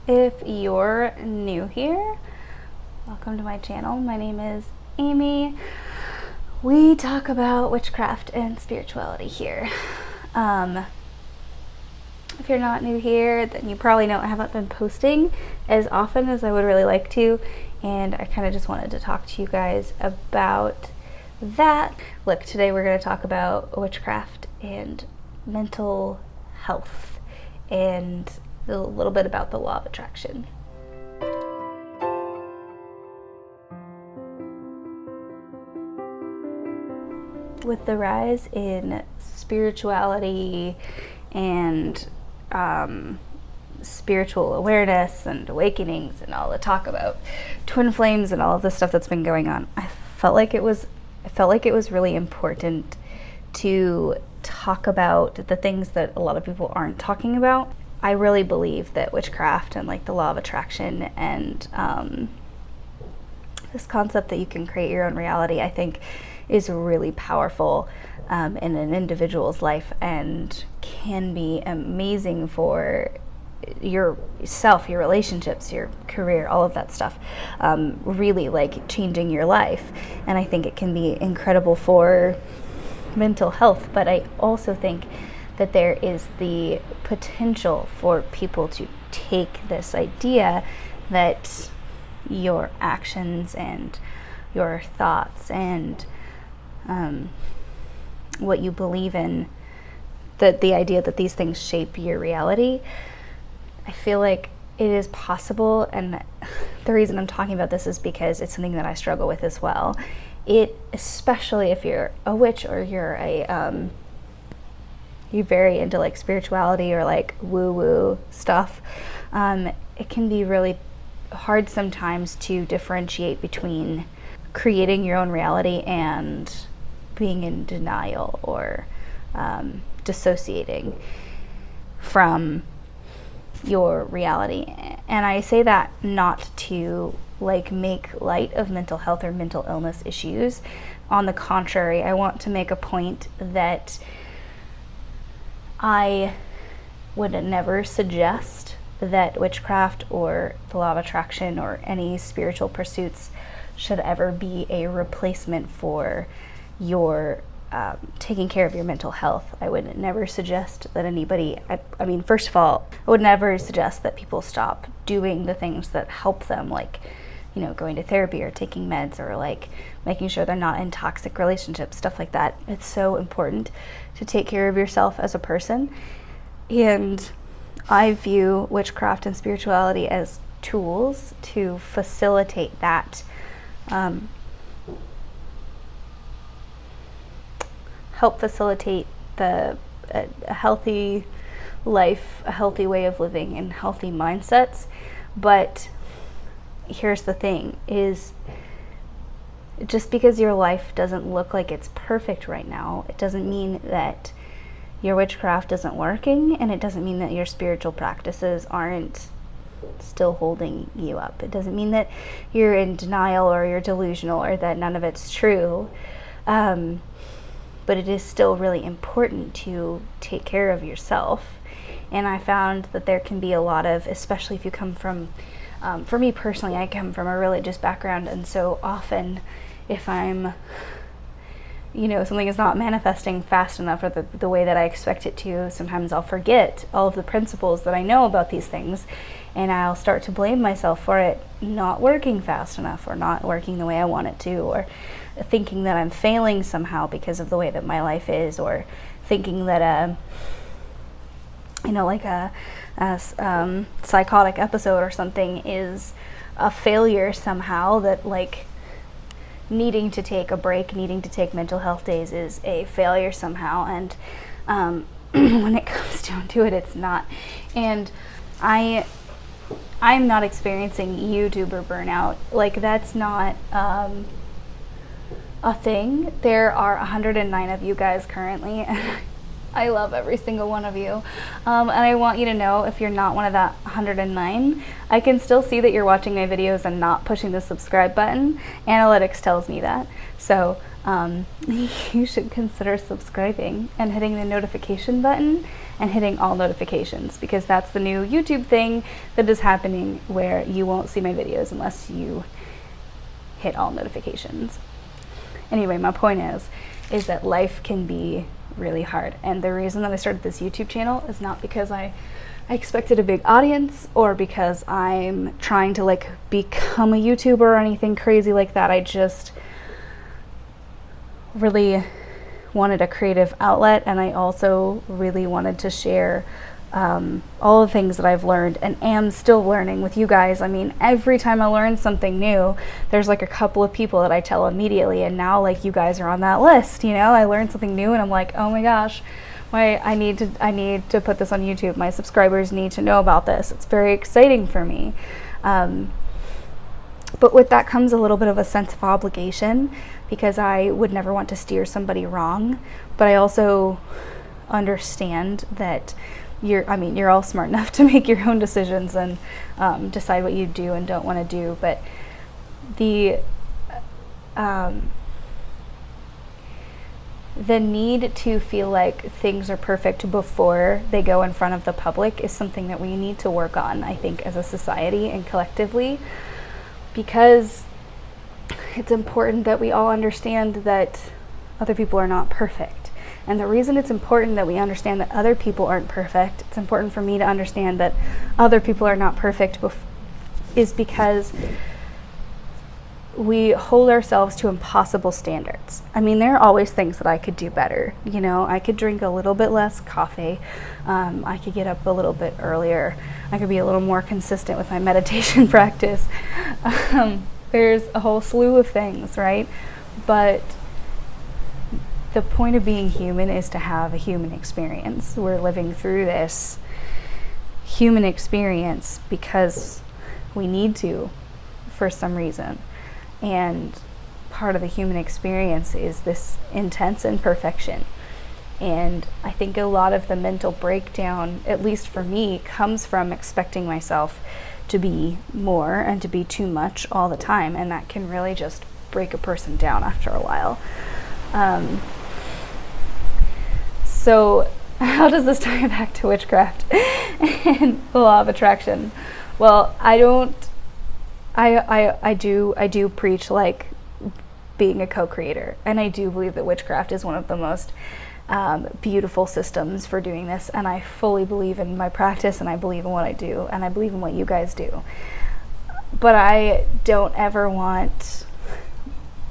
If you're new here, welcome to my channel. My name is Amy. We talk about witchcraft and spirituality here. If you're not new here, then you probably know I haven't been posting as often as I would really like to, and I kind of just wanted to talk to you guys about that. Look, today we're going to talk about witchcraft and mental health and a little bit about the law of attraction. With the rise in spirituality and spiritual awareness and awakenings and all the talk about twin flames and all of the stuff that's been going on, I felt like it was really important to talk about the things that a lot of people aren't talking about. I really believe that witchcraft and like the law of attraction and this concept that you can create your own reality, I think is really powerful in an individual's life and can be amazing for yourself, your relationships, your career, all of that stuff, really like changing your life. And I think it can be incredible for mental health, but I also think that there is the potential for people to take this idea that your actions and your thoughts and what you believe in, the idea that these things shape your reality. I feel like it is possible, and the reason I'm talking about this is because it's something that I struggle with as well. Especially if you're a witch or you're you're very into like spirituality or like woo-woo stuff, it can be really hard sometimes to differentiate between creating your own reality and being in denial or dissociating from your reality. And I say that not to like make light of mental health or mental illness issues. On the contrary, I want to make a point that I would never suggest that witchcraft or the law of attraction or any spiritual pursuits should ever be a replacement for your taking care of your mental health. I would never suggest that anybody, I mean, first of all, I would never suggest that people stop doing the things that help them, like, you know, going to therapy or taking meds or like making sure they're not in toxic relationships, stuff like that. It's so important to take care of yourself as a person. And I view witchcraft and spirituality as tools to facilitate that, help facilitate a healthy life, a healthy way of living, and healthy mindsets. But here's the thing, is just because your life doesn't look like it's perfect right now, it doesn't mean that your witchcraft isn't working, and it doesn't mean that your spiritual practices aren't still holding you up. It doesn't mean that you're in denial or you're delusional or that none of it's true. But it is still really important to take care of yourself. And I found that there can be a lot of, especially if you come from, for me personally, I come from a religious background, and so often if I'm, you know, something is not manifesting fast enough or the way that I expect it to, sometimes I'll forget all of the principles that I know about these things, and I'll start to blame myself for it not working fast enough or not working the way I want it to, or thinking that I'm failing somehow because of the way that my life is, or thinking that you know, like a psychotic episode or something is a failure somehow, that like needing to take a break, needing to take mental health days is a failure somehow. And when it comes down to it, it's not. And I'm not experiencing YouTuber burnout. Like, that's not a thing. There are 109 of you guys currently, and I love every single one of you. And I want you to know, if you're not one of that 109, I can still see that you're watching my videos and not pushing the subscribe button. Analytics tells me that. So you should consider subscribing and hitting the notification button and hitting all notifications, because that's the new YouTube thing that is happening, where you won't see my videos unless you hit all notifications. Anyway, my point is that life can be really hard. And the reason that I started this YouTube channel is not because I expected a big audience, or because I'm trying to like become a YouTuber or anything crazy like that. I just really wanted a creative outlet, and I also really wanted to share all the things that I've learned and am still learning with you guys. I mean, every time I learn something new, there's like a couple of people that I tell immediately, and now like you guys are on that list. You know, I learned something new and I'm like, oh my gosh, I need to put this on YouTube. My subscribers need to know about this. It's very exciting for me. But with that comes a little bit of a sense of obligation, because I would never want to steer somebody wrong. But I also understand that you're all smart enough to make your own decisions and decide what you do and don't want to do. But the need to feel like things are perfect before they go in front of the public is something that we need to work on, I think, as a society and collectively, because it's important that we all understand that other people are not perfect. And the reason it's important that we understand that other people aren't perfect, it's important for me to understand that other people are not perfect, is because we hold ourselves to impossible standards. I mean, there are always things that I could do better. You know, I could drink a little bit less coffee. I could get up a little bit earlier. I could be a little more consistent with my meditation practice. There's a whole slew of things, right? But the point of being human is to have a human experience. We're living through this human experience because we need to, for some reason. And part of the human experience is this intense imperfection. And I think a lot of the mental breakdown, at least for me, comes from expecting myself to be more and to be too much all the time. And that can really just break a person down after a while. So how does this tie back to witchcraft and the law of attraction? Well, I do preach like being a co-creator, and I do believe that witchcraft is one of the most beautiful systems for doing this, and I fully believe in my practice, and I believe in what I do, and I believe in what you guys do. But I don't ever want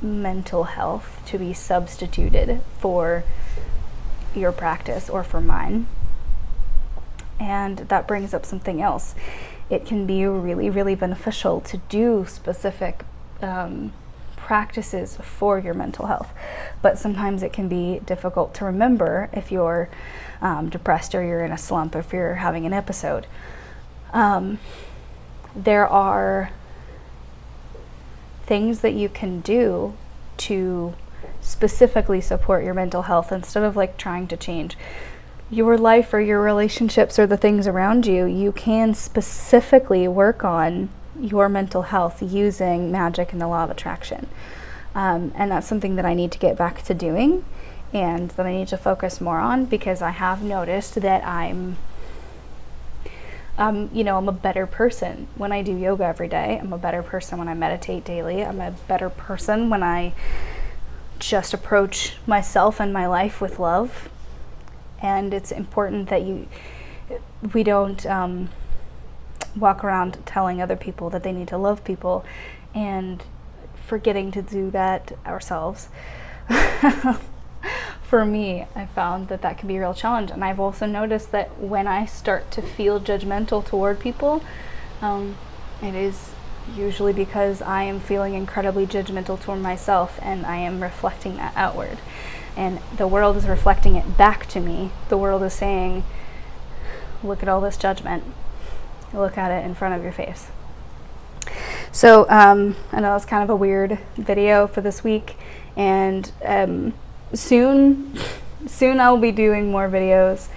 mental health to be substituted for your practice or for mine. And that brings up something else. It can be really, really beneficial to do specific practices for your mental health, but sometimes it can be difficult to remember if you're depressed, or you're in a slump, or if you're having an episode. There are things that you can do to specifically support your mental health, instead of like trying to change your life or your relationships or the things around you. You can specifically work on your mental health using magic and the law of attraction. And that's something that I need to get back to doing, and that I need to focus more on, because I have noticed that I'm a better person when I do yoga every day. I'm a better person when I meditate daily. I'm a better person when I just approach myself and my life with love. And it's important that we don't walk around telling other people that they need to love people and forgetting to do that ourselves. For me, I found that can be a real challenge. And I've also noticed that when I start to feel judgmental toward people, it is usually because I am feeling incredibly judgmental toward myself, and I am reflecting that outward. And the world is reflecting it back to me. The world is saying, look at all this judgment. Look at it in front of your face. So I know that's kind of a weird video for this week. And soon I'll be doing more videos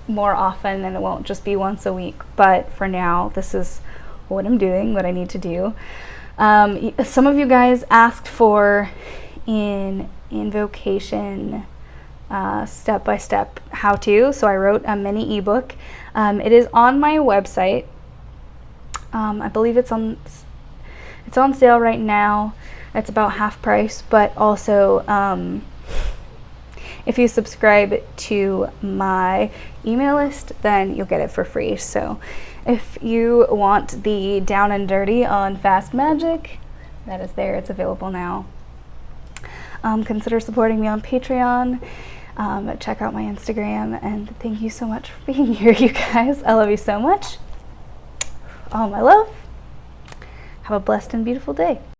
more often, and it won't just be once a week. But for now, this is what I'm doing, what I need to do. Some of you guys asked for an invocation step-by-step how-to. So I wrote a mini ebook. It is on my website. I believe it's on sale right now. It's about half price, but also if you subscribe to my email list, then you'll get it for free. So if you want the down and dirty on fast magic, that is there. It's available now. Consider supporting me on Patreon. Check out my Instagram, and thank you so much for being here, you guys. I love you so much. All my love. Have a blessed and beautiful day.